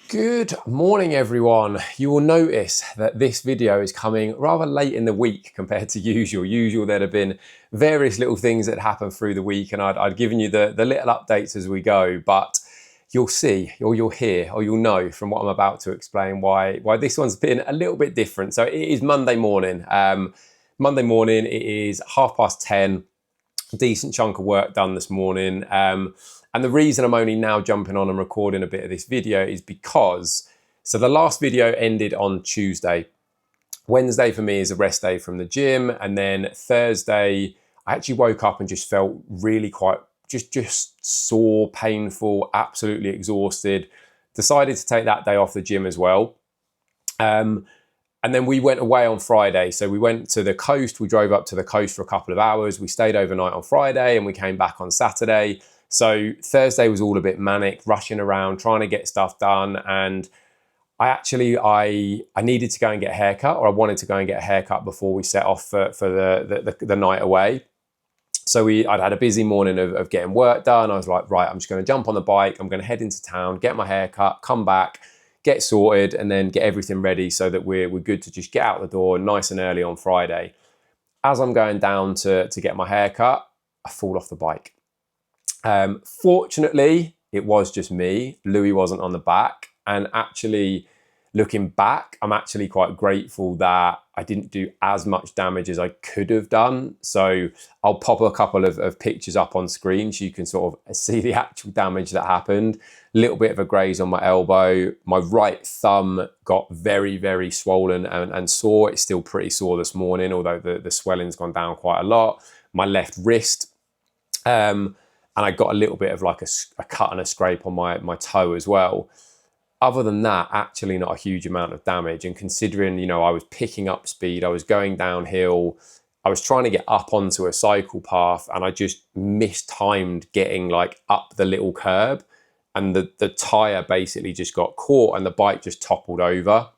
Good morning, everyone. You will notice that this video is coming rather late in the week compared to usual. Usual, there'd have been various little things that happen through the week, and I'd given you the little updates as we go, but you'll see, or you'll hear, or you'll know from what I'm about to explain why this one's been a little bit different. So it is Monday morning. Monday morning, it is 10:30. Decent chunk of work done this morning. And the reason I'm only now jumping on and recording a bit of this video is because, so the last video ended on Tuesday. Wednesday for me is a rest day from the gym. And then Thursday, I actually woke up and just felt really quite, just sore, painful, absolutely exhausted. Decided to take that day off the gym as well. And then we went away on Friday. So we went to the coast. We drove up to the coast for a couple of hours. We stayed overnight on Friday and we came back on Saturday. So Thursday was all a bit manic, rushing around, trying to get stuff done. And I needed to go and get a haircut, or I wanted to go and get a haircut before we set off for the night away. So I'd had a busy morning of getting work done. I was like, right, I'm just going to jump on the bike. I'm going to head into town, get my haircut, come back, get sorted, and then get everything ready so that we're good to just get out the door nice and early on Friday. As I'm going down to get my haircut, I fall off the bike. Fortunately, it was just me. Louis wasn't on the back. And actually, looking back, I'm actually quite grateful that I didn't do as much damage as I could have done. So I'll pop a couple of pictures up on screen so you can sort of see the actual damage that happened. A little bit of a graze on my elbow. My right thumb got very, very swollen and sore. It's still pretty sore this morning, although the swelling's gone down quite a lot. My left wrist, and I got a little bit of like a cut and a scrape on my toe as well. Other than that, actually not a huge amount of damage. And considering, I was picking up speed, I was going downhill, I was trying to get up onto a cycle path, and I just mistimed getting like up the little curb, and the tire basically just got caught and the bike just toppled over.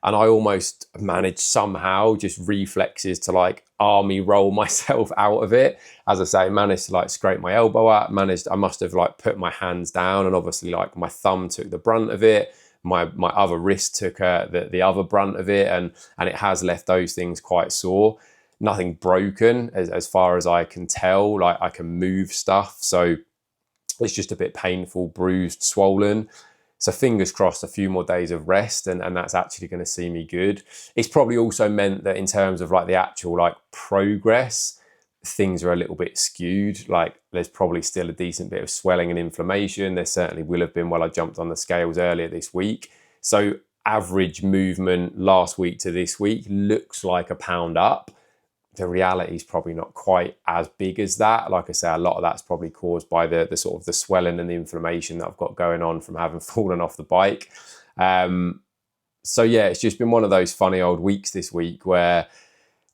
And I almost managed somehow, just reflexes, to like army roll myself out of it. As I say, managed to like scrape my elbow up, I must have like put my hands down, and obviously like my thumb took the brunt of it. My other wrist took the other brunt of it, and it has left those things quite sore. Nothing broken as far as I can tell, like I can move stuff. So it's just a bit painful, bruised, swollen. So fingers crossed, a few more days of rest, and that's actually going to see me good. It's probably also meant that in terms of like the actual like progress, things are a little bit skewed. Like there's probably still a decent bit of swelling and inflammation. There certainly will have been while I jumped on the scales earlier this week. So average movement last week to this week looks like a pound up. The reality is probably not quite as big as that. Like I say, a lot of that's probably caused by the sort of the swelling and the inflammation that I've got going on from having fallen off the bike. So yeah, it's just been one of those funny old weeks this week where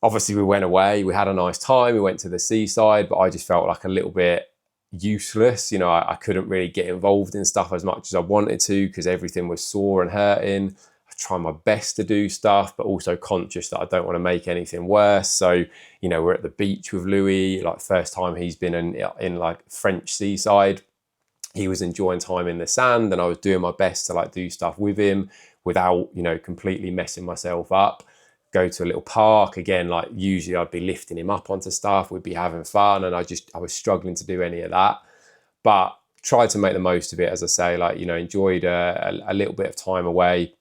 obviously we went away, we had a nice time, we went to the seaside, but I just felt like a little bit useless. I couldn't really get involved in stuff as much as I wanted to because everything was sore and hurting. Try my best to do stuff, but also conscious that I don't want to make anything worse. So, we're at the beach with Louis, like first time he's been in like French seaside. He was enjoying time in the sand, and I was doing my best to like do stuff with him without, completely messing myself up. Go to a little park again, like usually I'd be lifting him up onto stuff, we'd be having fun, and I was struggling to do any of that. But tried to make the most of it, as I say, like, enjoyed a little bit of time away.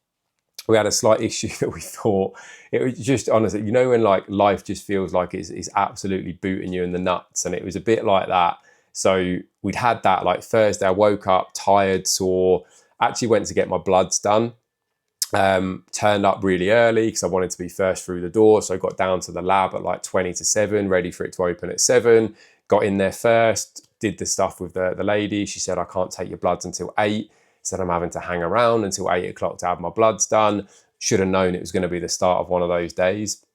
We had a slight issue that we thought, it was just honestly, when like life just feels like it's absolutely booting you in the nuts, and it was a bit like that. So we'd had that like Thursday, I woke up tired, sore, actually went to get my bloods done, turned up really early because I wanted to be first through the door. So I got down to the lab at like 20 to 7, ready for it to open at 7, got in there first, did the stuff with the lady. She said, I can't take your bloods until 8. Said I'm having to hang around until 8 o'clock to have my bloods done. Should have known it was going to be the start of one of those days.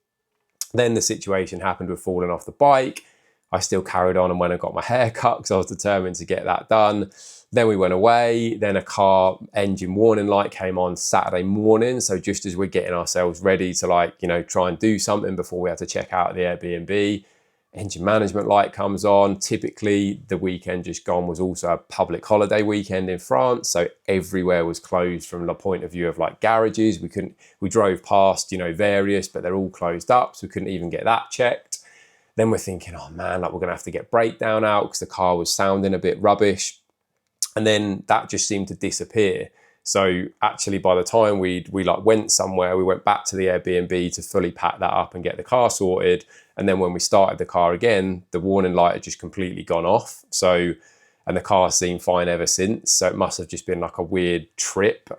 Then the situation happened with falling off the bike. I still carried on and went and got my hair cut because I was determined to get that done. Then we went away. Then a car engine warning light came on Saturday morning. So just as we're getting ourselves ready to try and do something before we had to check out the Airbnb, engine management light comes on. Typically, the weekend just gone was also a public holiday weekend in France, so everywhere was closed from the point of view of like garages. We drove past, you know, various, but they're all closed up, so we couldn't even get that checked. Then we're thinking, oh man, like we're gonna have to get breakdown out because the car was sounding a bit rubbish. And then that just seemed to disappear. So actually, by the time we like went somewhere, we went back to the Airbnb to fully pack that up and get the car sorted. And then when we started the car again, the warning light had just completely gone off. So, and the car seemed fine ever since. So it must have just been like a weird trip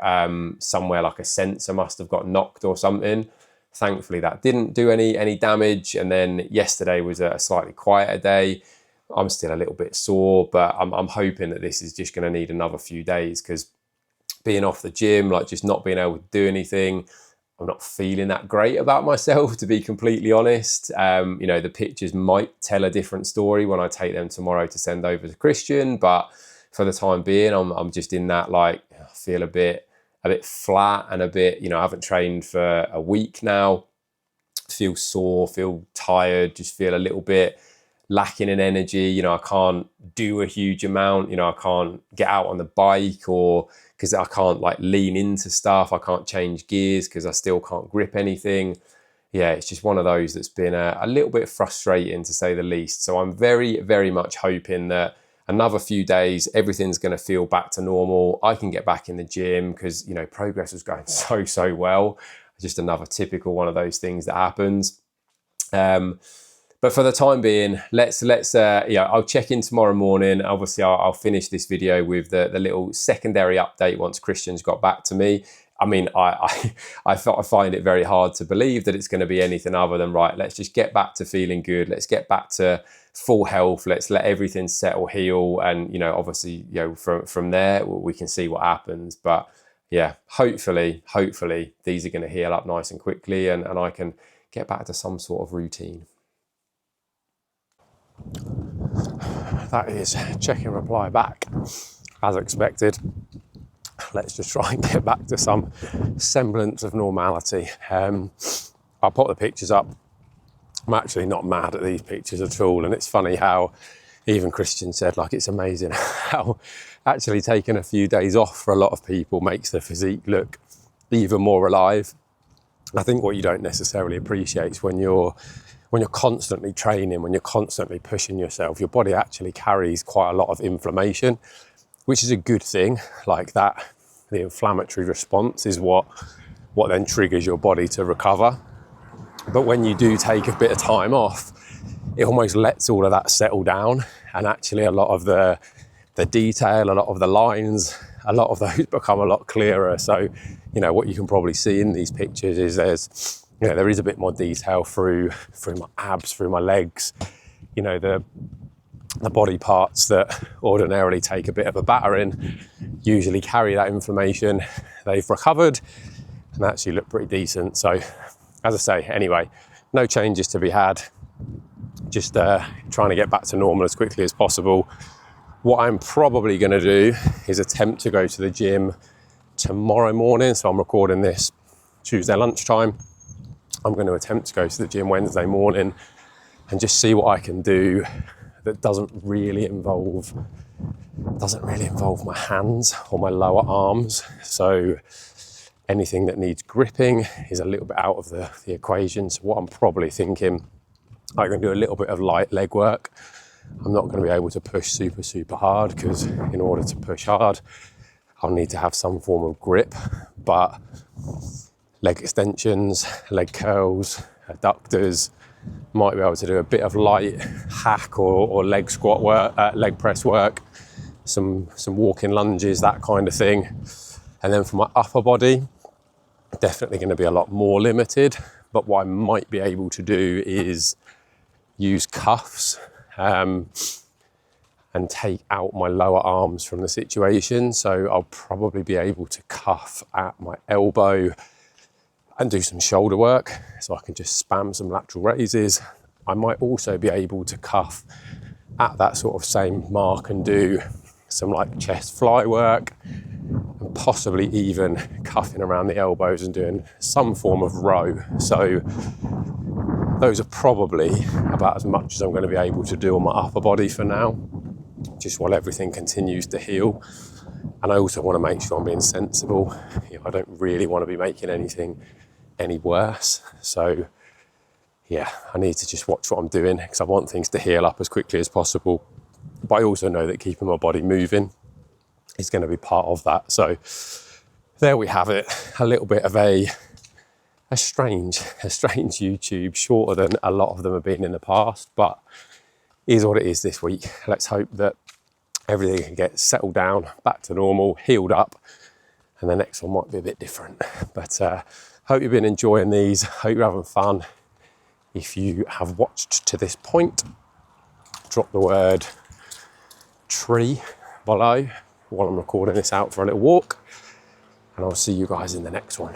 somewhere, like a sensor must have got knocked or something. Thankfully, that didn't do any damage. And then yesterday was a slightly quieter day. I'm still a little bit sore, but I'm hoping that this is just going to need another few days, because being off the gym, like just not being able to do anything, I'm not feeling that great about myself, to be completely honest. You know, the pictures might tell a different story when I take them tomorrow to send over to Christian, but for the time being, I'm just in that, like, I feel a bit flat and a bit, you know, I haven't trained for a week now. Feel sore, feel tired, just feel a little bit lacking in energy. You know, I can't do a huge amount. You know, I can't get out on the bike, or because I can't like lean into stuff. I can't change gears because I still can't grip anything. Yeah, it's just one of those that's been a little bit frustrating, to say the least. So I'm very, very much hoping that another few days, everything's going to feel back to normal. I can get back in the gym because, you know, progress was going so well. Just another typical one of those things that happens. But for the time being, let's yeah, I'll check in tomorrow morning. Obviously, I'll finish this video with the little secondary update once Christian's got back to me. I mean, I find it very hard to believe that it's going to be anything other than, right, let's just get back to feeling good. Let's get back to full health. Let's let everything settle, heal. And, you know, obviously, you know, from there, we can see what happens. But yeah, hopefully these are going to heal up nice and quickly, and I can get back to some sort of routine. That is checking reply back, as expected. Let's just try and get back to some semblance of normality. I'll put the pictures up. I'm actually not mad at these pictures at all, and it's funny how even Christian said, like, it's amazing how actually taking a few days off for a lot of people makes the physique look even more alive. I think what you don't necessarily appreciate is when you're constantly training, when you're constantly pushing yourself, your body actually carries quite a lot of inflammation, which is a good thing. Like that, the inflammatory response is what then triggers your body to recover. But when you do take a bit of time off, it almost lets all of that settle down, and actually a lot of the detail, a lot of the lines, a lot of those become a lot clearer. So, you know, what you can probably see in these pictures is there is a bit more detail through my abs, through my legs, you know, the body parts that ordinarily take a bit of a battering usually carry that inflammation. They've recovered and actually look pretty decent. So, as I say, anyway, no changes to be had. Just trying to get back to normal as quickly as possible. What I'm probably going to do is attempt to go to the gym tomorrow morning. So I'm recording this Tuesday lunchtime. I'm going to attempt to go to the gym Wednesday morning and just see what I can do that doesn't really involve my hands or my lower arms. So anything that needs gripping is a little bit out of the equation. So what I'm probably thinking, I'm going to do a little bit of light leg work. I'm not going to be able to push super hard, because in order to push hard, I'll need to have some form of grip. But leg extensions, leg curls, adductors, might be able to do a bit of light hack or leg squat work, leg press work, some walking lunges, that kind of thing. And then for my upper body, definitely going to be a lot more limited. But what I might be able to do is use cuffs and take out my lower arms from the situation. So I'll probably be able to cuff at my elbow and do some shoulder work, so I can just spam some lateral raises. I might also be able to cuff at that sort of same mark and do some like chest fly work, and possibly even cuffing around the elbows and doing some form of row. So those are probably about as much as I'm going to be able to do on my upper body for now, just while everything continues to heal. And I also want to make sure I'm being sensible. I don't really want to be making anything any worse. So yeah, I need to just watch what I'm doing, because I want things to heal up as quickly as possible. But I also know that keeping my body moving is going to be part of that. So there we have it. A little bit of a strange YouTube, shorter than a lot of them have been in the past, but is what it is this week. Let's hope that everything can get settled down, back to normal, healed up, and the next one might be a bit different. But hope you've been enjoying these. Hope you're having fun. If you have watched to this point, drop the word tree below while I'm recording this out for a little walk, and I'll see you guys in the next one.